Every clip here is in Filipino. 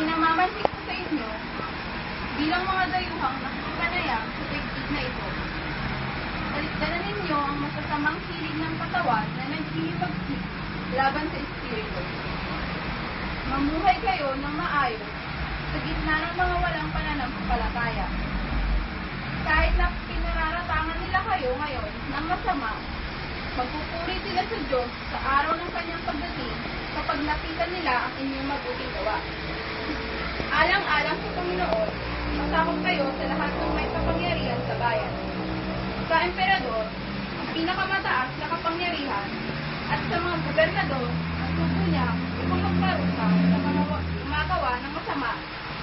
Ipinamamanhik ko sa inyo bilang mga dayuhang nakikipanayam sa daigdig na ito. Talikdanan ninyo ang masasamang hilig ng katawan na naghihibagsik laban sa espiritu. Mamuhay kayo ng maayos sa gitna ng mga walang pananampalataya. Kahit na pinararatangan nila kayo ngayon ng masama, magpupuri sila sa Diyos sa araw ng kanyang pagdating kapag nakita nila ang inyong mabuting gawa. Alang-alang sa Panginoon, masakop kayo sa lahat ng may kapangyarihan sa bayan. Sa emperador, ang pinakamataas na kapangyarihan, at sa mga gobernador, ang tubo niya upang magparusa sa mga gumagawa ng masama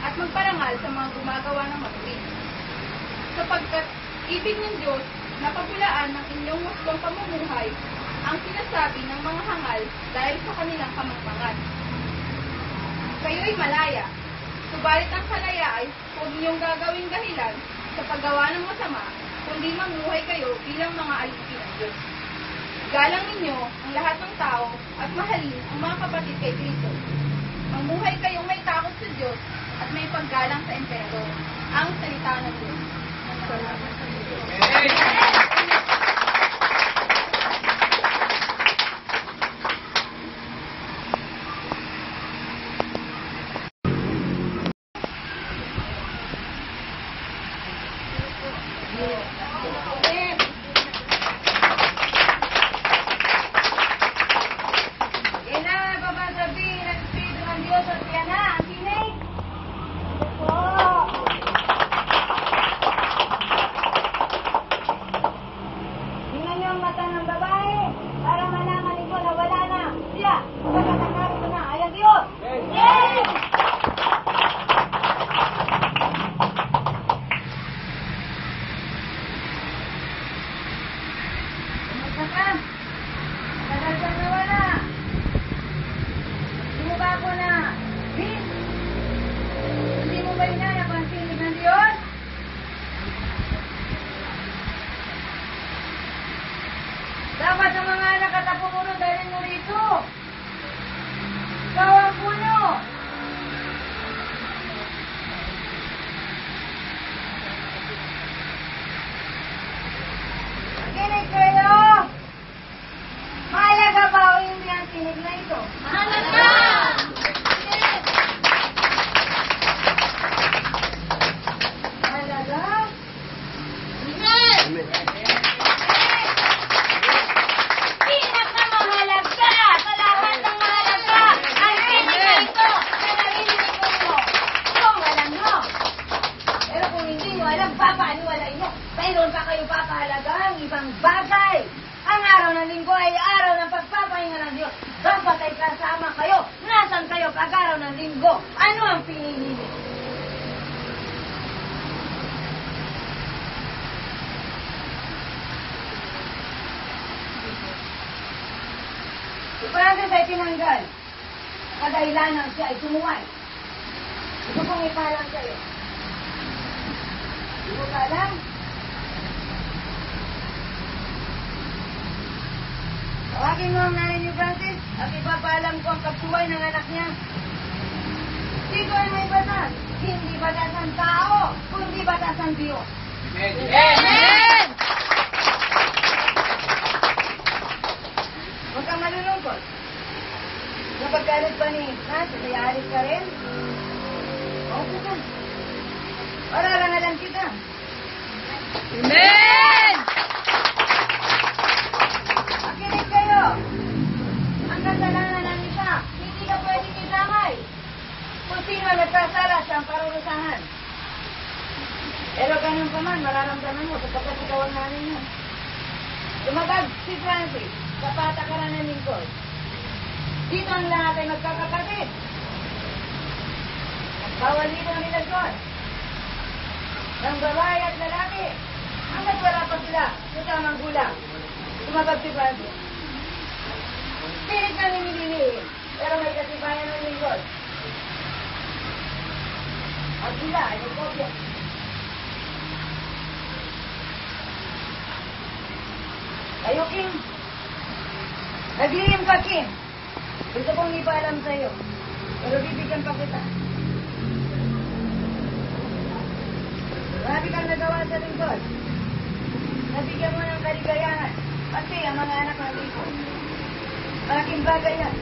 at magparangal sa mga gumagawa ng matuwid. Sapagkat ibig ng Diyos na pagulaan ng inyong hustong pamumuhay ang sinasabi ng mga hangal dahil sa kanilang kamangmangan. Kayo'y malaya, subalit ang kalaya ay huwag niyong gagawing dahilan sa paggawa ng masama, kundi mamuhay kayo bilang mga alipin ng Diyos. Galang ninyo ang lahat ng tao at mahalin ang mga kapatid kay Kristo. Mamuhay kayong may takot sa Diyos at may paggalang sa emperador. Ang salita ng Diyos. Salamat sa Diyos. Dapat sa mga nakatapuno dahil mo rito. Ikaw ang puno. Makinig kayo. Mahalaga ba o hindi ang tinig na ito? Mahalaga! Mahalaga? Amen! Mayroon pa kayo papahalagang ibang bagay. Ang araw ng linggo ay araw ng pagpapahinga ng Diyos. Dapat ay kasama kayo. Nasaan kayo pag araw ng linggo? Ano ang pinili? Si Francis ay tinanggal. Kadahilanan siya ay tumuway. Ito pong ipalang kayo. Hindi mo ba alam? Tawagin mo ang nanay ni Francis at ipapaalam ko ang kapsuway ng anak niya. Dito ay may batas. Hindi batas ang tao, kundi batas ang Diyos. Amen! Huwag kang malulungkot. Napagkalit ba ni Francis ay alis ka rin? Okay ka. Pararangalan kita. Amen! Makinig kayo. Ang kasalanan ng isa, hindi ka pwedeng idamay. Kung sino ang nagkasala siya ang parurusahan. Pero ganun pa man, mararamdaman mo kapag ikaw ang nanay mo. Lumabag si Francis sa patakaran ng lingkod. Dito ang lahat ay magkakapatid. Bawal dito ang nilagon. Ng babae at lalaki. Hanggat wala pa sila sa tamang gulang. Lumabag si Francis. Pilit na ninililihin, pero may katibayan ng lingkod. At sila ay nagkopya. Kayo, King. Naglihim ka, King. Gusto kong ipaalam sa'yo. Pero bibigyan pa kita. Marami kang nagawa sa lingkod. Nabigyan mo ng kaligayahan. Pati ang mga anak ng lingkod. Malaking bagay yan.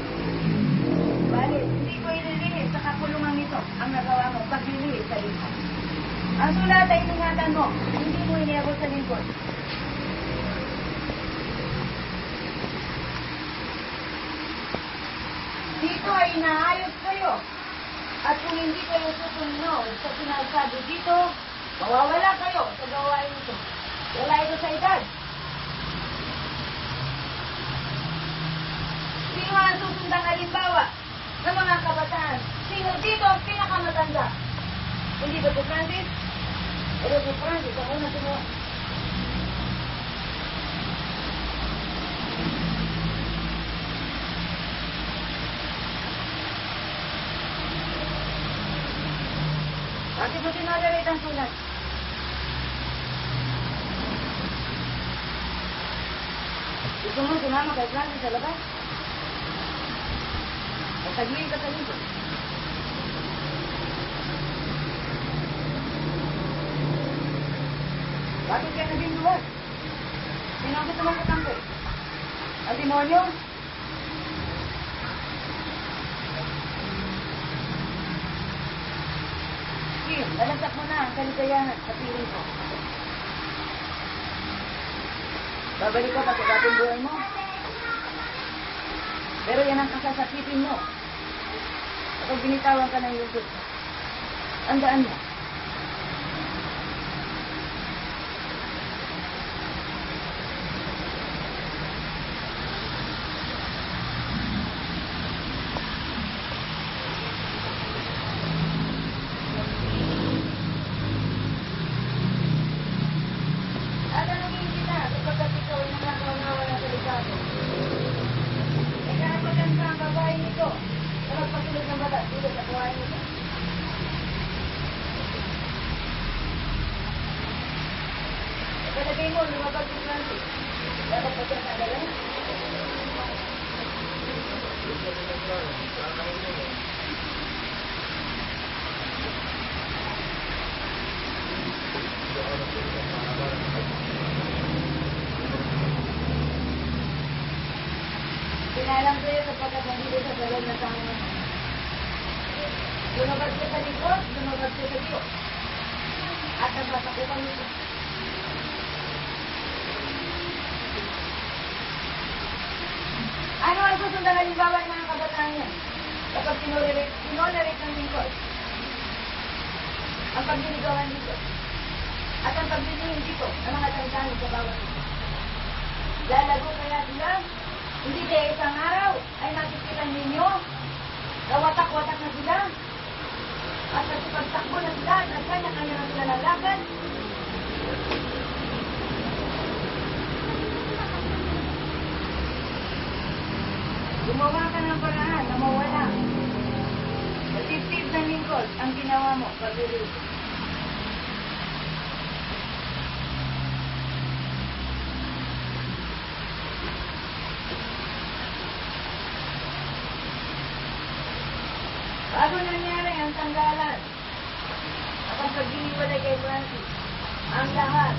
Balit, hindi ko ililihis sa kapulungan ito ang nagawa mo paglilihis sa lingkod. Ang sulat ay iningatan mo, hindi mo iniabot sa lingkod. Dito ay inaayos kayo. At kung hindi kayo susunod sa sinasabi dito, mawawala kayo sa gawain ito. Wala ito sa edad. Sino ang susundang halimbawa ng mga kabataan? Sino dito ang pinakamatanda? Hindi ba si Francis? Pero si Francis, ako na sino? Bakit mo sinasalit ang sulat? Gusto mo sumama kay Francis sa labas? Magtagluin ka sa lingkod. Bakit ka naging luwas? Sino ang gusto mong katamboy? Ang demonyo? Sige, lalagsak mo na ang kaligayahan sa piling ko. Babalik ka pa sa dating buhay mo. Pero yan ang kasasakitin mo. Kapag binitawan ka ng lungkot mo, andaan mo. Palagay mo, lumabag yung Francis. Dapat pa siya kadala? Pinalam ko yun kapag nandito sa galon na tama. Lumabag siya sa likod, lumabag siya sa Diyos. At nasasakupan nito. Ano ang susundan halimbawa ng mga kabataan yan? Kapag tinolerate ng lingkod, ang pagliligawan dito, at ang paglilihim dito ng mga tangkano sa bawat ito. Lalago kaya sila, hindi kaya isang araw ay makikita ninyo, nawatak-watak na sila, at nasipagtakbo na sila, at kanya-kanya na sila lalakad. Gumawa ka ng paraan na mawala. Matiptip ng lingkod ang ginawa mo pag-release. Bago nangyari ang tanggalan at ang pag-iniwalay kay Francis, ang lahat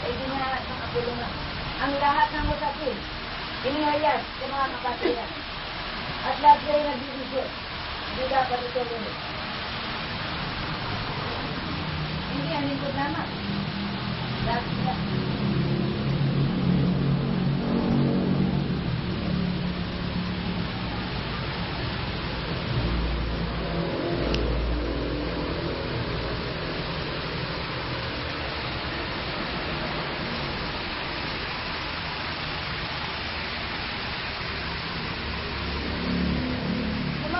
ay dinahat ng kapulungan. Ang lahat ng usapin, inihayag sa mga kapatiran. At lahat kayo nagbibigay. Hindi dapat ito rin. Hindi, ang lingkod naman. Lahat sila.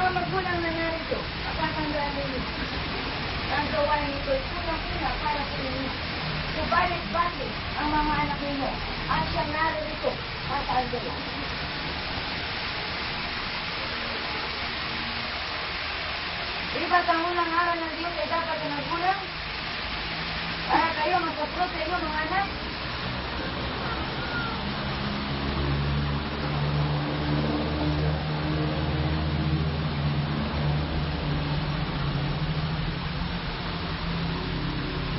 Magulang na narito, kapatandaan ninyo. Ang gawain ito ay punang-puna para sa inyo. Subalit bakit ang mga anak ninyo at siyang narito para sa aldayan? Di ba't ang unang aral ng Diyos ay dapat ang magulang? Para kayo magsaprot sa inyo mga anak?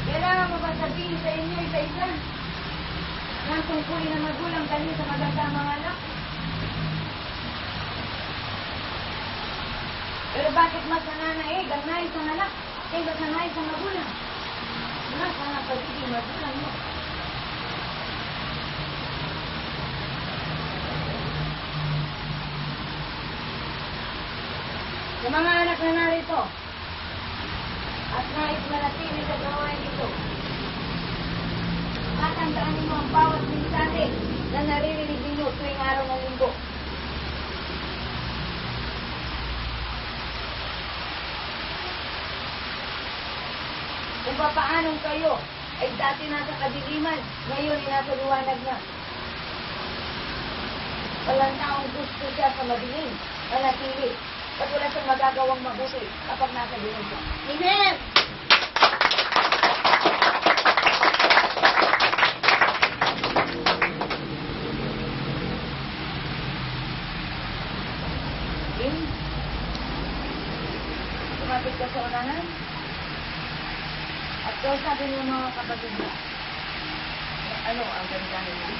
Kailangan sasabihin sa inyo isa-isa. Ng tungkulin na magulang dahil sa magandang mga anak. Pero bakit mas nananaig ang nais ng anak kaysa sa nais ng magulang? Mas ang pagiging magulang mo. Sa mga anak na narito at nais manatili sa gawain ito, matandaan ninyo ang bawat mensahe na naririnig ninyo tuwing araw ng linggo. Kung papaanong kayo ay dati nasa kadiliman, ngayon ay nasa liwanag na. Walang taong gusto siya sa madilim, manatili, at wala siyang magagawang mabuti kapag nasa dilim siya. Amen! Okay? Tumapit ka sa unahan. At kung sabi ng mga kapatid na, ano ang gandahin mo?